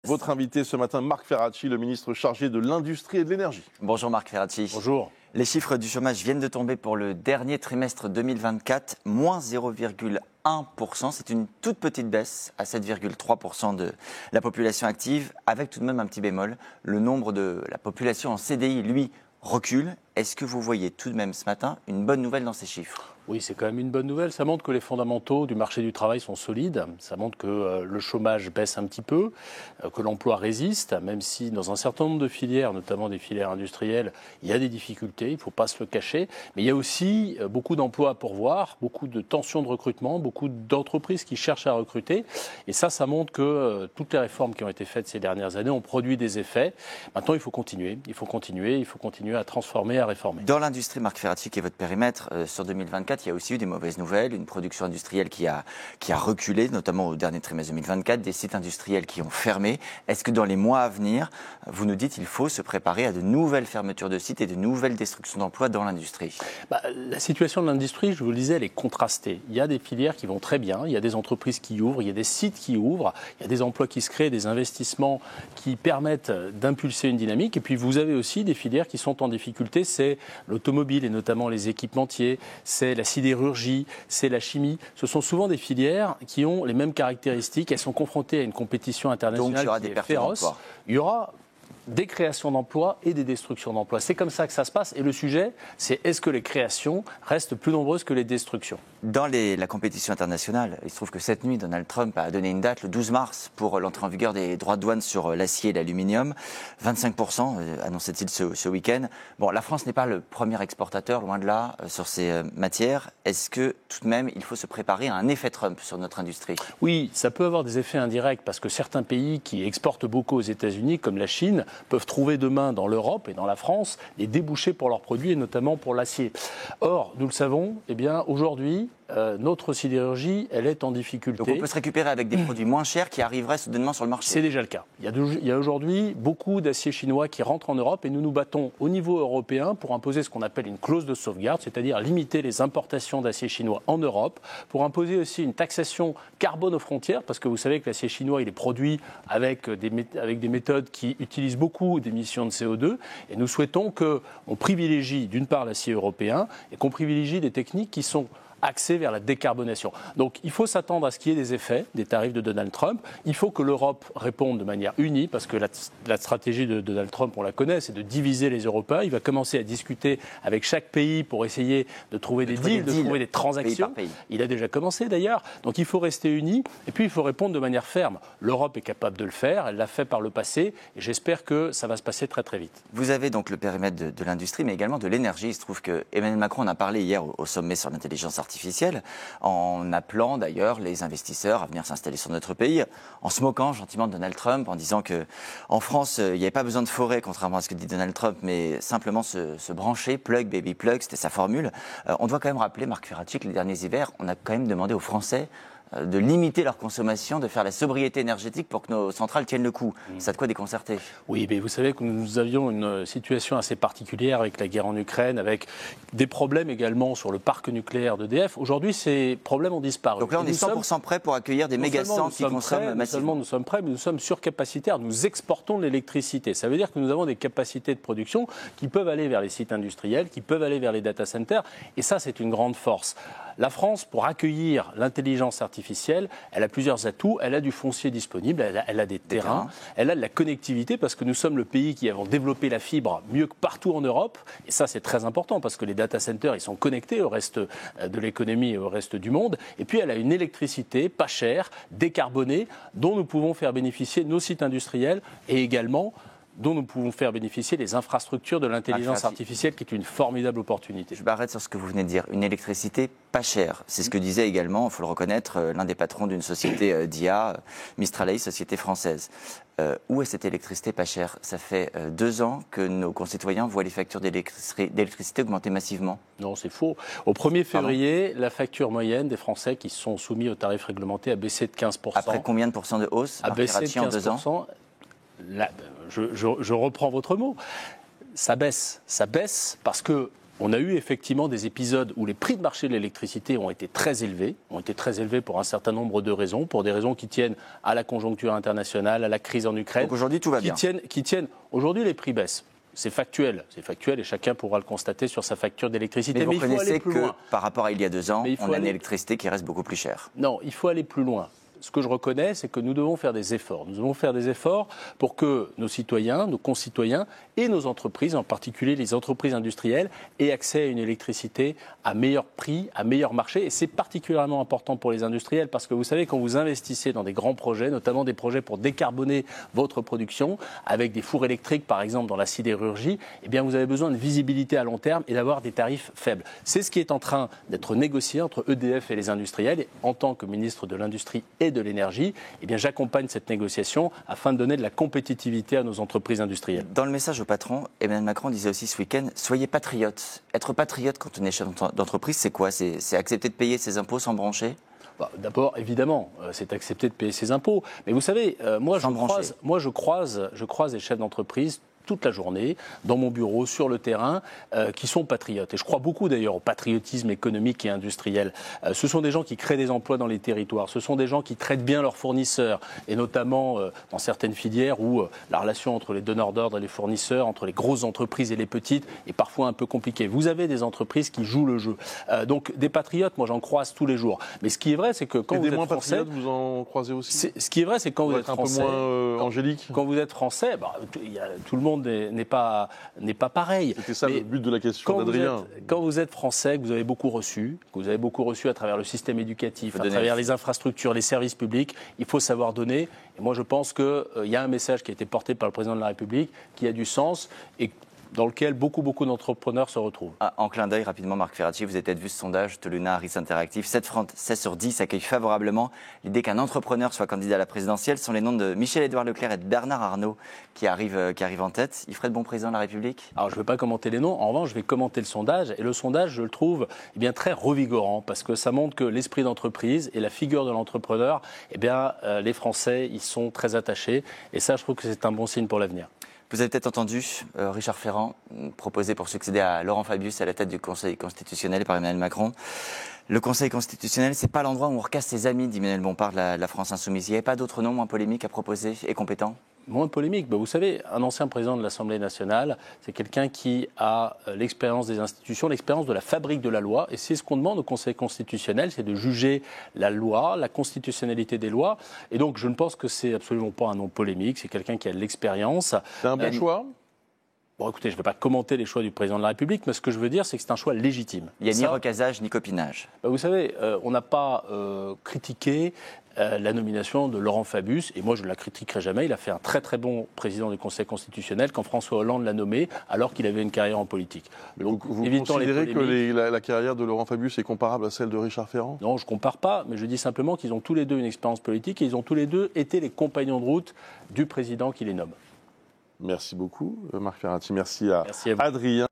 Votre invité ce matin, Marc Ferracci, le ministre chargé de l'Industrie et de l'Énergie. Bonjour Marc Ferracci. Bonjour. Les chiffres du chômage viennent de tomber pour le dernier trimestre 2024, moins 0,1%. C'est une toute petite baisse à 7,3% de la population active, avec tout de même un petit bémol. Le nombre de la population en CDI, lui, recule. Est-ce que vous voyez tout de même ce matin une bonne nouvelle dans ces chiffres ? Oui, c'est quand même une bonne nouvelle. Ça montre que les fondamentaux du marché du travail sont solides. Ça montre que le chômage baisse un petit peu, que l'emploi résiste, même si dans un certain nombre de filières, notamment des filières industrielles, il y a des difficultés, il ne faut pas se le cacher. Mais il y a aussi beaucoup d'emplois à pourvoir, beaucoup de tensions de recrutement, beaucoup d'entreprises qui cherchent à recruter. Et ça montre que toutes les réformes qui ont été faites ces dernières années ont produit des effets. Maintenant, il faut continuer à transformer, à réformer. Dans l'industrie, Marc Ferracci, qui est votre périmètre, sur 2024, il y a aussi eu des mauvaises nouvelles, une production industrielle qui a reculé, notamment au dernier trimestre 2024, des sites industriels qui ont fermé. Est-ce que dans les mois à venir, vous nous dites qu'il faut se préparer à de nouvelles fermetures de sites et de nouvelles destructions d'emplois dans l'industrie ? La situation de l'industrie, je vous le disais, elle est contrastée. Il y a des filières qui vont très bien, il y a des entreprises qui ouvrent, il y a des sites qui ouvrent, il y a des emplois qui se créent, des investissements qui permettent d'impulser une dynamique. Et puis vous avez aussi des filières qui sont en difficulté, c'est l'automobile et notamment les équipementiers, c'est la sidérurgie, c'est la chimie. Ce sont souvent des filières qui ont les mêmes caractéristiques. Elles sont confrontées à une compétition internationale qui est féroce. Il y aura des créations d'emplois et des destructions d'emplois. C'est comme ça que ça se passe. Et le sujet, c'est est-ce que les créations restent plus nombreuses que les destructions ? Dans la compétition internationale, il se trouve que cette nuit, Donald Trump a donné une date, le 12 mars, pour l'entrée en vigueur des droits de douane sur l'acier et l'aluminium. 25%, annonçait-il ce week-end. Bon, la France n'est pas le premier exportateur, loin de là, sur ces matières. Est-ce que, tout de même, il faut se préparer à un effet Trump sur notre industrie ? Oui, ça peut avoir des effets indirects, parce que certains pays qui exportent beaucoup aux États-Unis, comme la Chine, peuvent trouver demain dans l'Europe et dans la France des débouchés pour leurs produits, et notamment pour l'acier. Or, nous le savons, aujourd'hui, notre sidérurgie, elle est en difficulté. Donc on peut se récupérer avec des produits moins chers qui arriveraient soudainement sur le marché. C'est déjà le cas. Il y a aujourd'hui beaucoup d'acier chinois qui rentrent en Europe et nous nous battons au niveau européen pour imposer ce qu'on appelle une clause de sauvegarde, c'est-à-dire limiter les importations d'acier chinois en Europe, pour imposer aussi une taxation carbone aux frontières, parce que vous savez que l'acier chinois, il est produit avec des méthodes qui utilisent beaucoup d'émissions de CO2, et nous souhaitons qu'on privilégie d'une part l'acier européen et qu'on privilégie des techniques qui sont axé vers la décarbonation. Donc il faut s'attendre à ce qu'il y ait des effets des tarifs de Donald Trump. Il faut que l'Europe réponde de manière unie, parce que la stratégie de Donald Trump, on la connaît, c'est de diviser les Européens. Il va commencer à discuter avec chaque pays pour essayer de trouver des deals, de trouver des transactions. Pays par pays. Il a déjà commencé d'ailleurs. Donc il faut rester unis et puis il faut répondre de manière ferme. L'Europe est capable de le faire, elle l'a fait par le passé et j'espère que ça va se passer très très vite. Vous avez donc le périmètre de l'industrie, mais également de l'énergie. Il se trouve que Emmanuel Macron en a parlé hier au sommet sur l'intelligence artificielle, en appelant d'ailleurs les investisseurs à venir s'installer sur notre pays, en se moquant gentiment de Donald Trump, en disant qu'en France, il n'y avait pas besoin de forêt, contrairement à ce que dit Donald Trump, mais simplement se brancher, plug, baby plug, c'était sa formule. On doit quand même rappeler, Marc Ferracci, que les derniers hivers, on a quand même demandé aux Français de limiter leur consommation, de faire la sobriété énergétique pour que nos centrales tiennent le coup. Ça a de quoi déconcerter. Oui, mais vous savez que nous avions une situation assez particulière avec la guerre en Ukraine, avec des problèmes également sur le parc nucléaire d'EDF. Aujourd'hui, ces problèmes ont disparu. Donc là, on est 100% prêts pour accueillir des méga-centres qui consomment massivement. Non seulement nous sommes prêts, mais nous sommes surcapacitaires. Nous exportons de l'électricité. Ça veut dire que nous avons des capacités de production qui peuvent aller vers les sites industriels, qui peuvent aller vers les data centers. Et ça, c'est une grande force. La France, pour accueillir l'intelligence artificielle, elle a plusieurs atouts. Elle a du foncier disponible, elle a des terrains, elle a de la connectivité, parce que nous sommes le pays qui avons développé la fibre mieux que partout en Europe. Et ça, c'est très important, parce que les data centers, ils sont connectés au reste de l'économie et au reste du monde. Et puis, elle a une électricité pas chère, décarbonée, dont nous pouvons faire bénéficier nos sites industriels et également dont nous pouvons faire bénéficier les infrastructures de l'intelligence artificielle, qui est une formidable opportunité. Je m'arrête sur ce que vous venez de dire. Une électricité pas chère. C'est ce que disait également, il faut le reconnaître, l'un des patrons d'une société d'IA, Mistral AI, société française. Où est cette électricité pas chère ? Ça fait 2 ans que nos concitoyens voient les factures d'électricité augmenter massivement. Non, c'est faux. Au 1er février, la facture moyenne des Français qui sont soumis aux tarifs réglementés a baissé de 15%. Après combien de pourcents de hausse ? A baissé de 15%. Là, je reprends votre mot. Ça baisse parce que On a eu effectivement des épisodes où les prix de marché de l'électricité ont été très élevés pour un certain nombre de raisons, pour des raisons qui tiennent à la conjoncture internationale, à la crise en Ukraine. Donc aujourd'hui, tout va bien. Aujourd'hui, les prix baissent. C'est factuel et chacun pourra le constater sur sa facture d'électricité. Mais vous il faut reconnaissez aller plus loin. Par rapport à il y a 2 ans, on a une électricité qui reste beaucoup plus chère. Non, il faut aller plus loin. Ce que je reconnais, c'est que nous devons faire des efforts. Nous devons faire des efforts pour que nos citoyens, nos concitoyens et nos entreprises, en particulier les entreprises industrielles, aient accès à une électricité à meilleur prix, à meilleur marché. Et c'est particulièrement important pour les industriels parce que vous savez, quand vous investissez dans des grands projets, notamment des projets pour décarboner votre production, avec des fours électriques par exemple dans la sidérurgie, eh bien vous avez besoin de visibilité à long terme et d'avoir des tarifs faibles. C'est ce qui est en train d'être négocié entre EDF et les industriels. Et en tant que ministre de l'Industrie et de l'énergie, eh bien j'accompagne cette négociation afin de donner de la compétitivité à nos entreprises industrielles. Dans le message au patron, Emmanuel Macron disait aussi ce week-end, soyez patriotes. Être patriote quand on est chef d'entreprise, c'est quoi? C'est accepter de payer ses impôts sans broncher? D'abord, évidemment, c'est accepter de payer ses impôts. Mais vous savez, moi je croise des chefs d'entreprise toute la journée, dans mon bureau, sur le terrain, qui sont patriotes. Et je crois beaucoup d'ailleurs au patriotisme économique et industriel. Ce sont des gens qui créent des emplois dans les territoires, ce sont des gens qui traitent bien leurs fournisseurs, et notamment dans certaines filières où la relation entre les donneurs d'ordre et les fournisseurs, entre les grosses entreprises et les petites, est parfois un peu compliquée. Vous avez des entreprises qui jouent le jeu. Donc des patriotes, moi j'en croise tous les jours. Mais ce qui est vrai, c'est que quand vous êtes français... patriotes, vous en croisez aussi? Ce qui est vrai, c'est que quand vous êtes français... un peu moins angélique. Quand vous êtes français, tout le monde n'est pas pareil. C'était ça le but de la question d'Adrien. Quand vous êtes français, que vous avez beaucoup reçu, à travers le système éducatif, à travers les infrastructures, les services publics, il faut savoir donner. Et moi, je pense qu'il y a un message qui a été porté par le président de la République qui a du sens et dans lequel beaucoup d'entrepreneurs se retrouvent. En clin d'œil, rapidement, Marc Ferracci, vous avez peut-être vu ce sondage de Luna Harris Interactive. 7 sur 10 accueillent favorablement l'idée qu'un entrepreneur soit candidat à la présidentielle. Ce sont les noms de Michel-Édouard Leclerc et de Bernard Arnault qui arrivent en tête. Il ferait de bon président de la République? Alors, je ne vais pas commenter les noms. En revanche, je vais commenter le sondage. Et le sondage, je le trouve très revigorant parce que ça montre que l'esprit d'entreprise et la figure de l'entrepreneur, les Français, ils sont très attachés. Et ça, je trouve que c'est un bon signe pour l'avenir. Vous avez peut-être entendu Richard Ferrand proposé pour succéder à Laurent Fabius à la tête du Conseil constitutionnel par Emmanuel Macron. Le Conseil constitutionnel, c'est pas l'endroit où on recasse ses amis, dit Manuel Bompard de la France Insoumise. Il n'y avait pas d'autres noms moins polémiques à proposer et compétents? Moins polémique. Vous savez, un ancien président de l'Assemblée nationale, c'est quelqu'un qui a l'expérience des institutions, l'expérience de la fabrique de la loi. Et c'est ce qu'on demande au Conseil constitutionnel, c'est de juger la loi, la constitutionnalité des lois. Et donc, je ne pense que c'est absolument pas un nom polémique. C'est quelqu'un qui a de l'expérience. C'est un bon choix? Bon, écoutez, je ne vais pas commenter les choix du président de la République, mais ce que je veux dire, c'est que c'est un choix légitime. Il n'y a ni recasage, ni copinage. Vous savez, on n'a pas critiqué la nomination de Laurent Fabius, et moi je ne la critiquerai jamais. Il a fait un très très bon président du Conseil constitutionnel quand François Hollande l'a nommé, alors qu'il avait une carrière en politique. Donc, vous considérez que la carrière de Laurent Fabius est comparable à celle de Richard Ferrand? Non, je ne compare pas, mais je dis simplement qu'ils ont tous les deux une expérience politique et ils ont tous les deux été les compagnons de route du président qui les nomme. Merci beaucoup, Marc Ferracci. Merci à Adrien.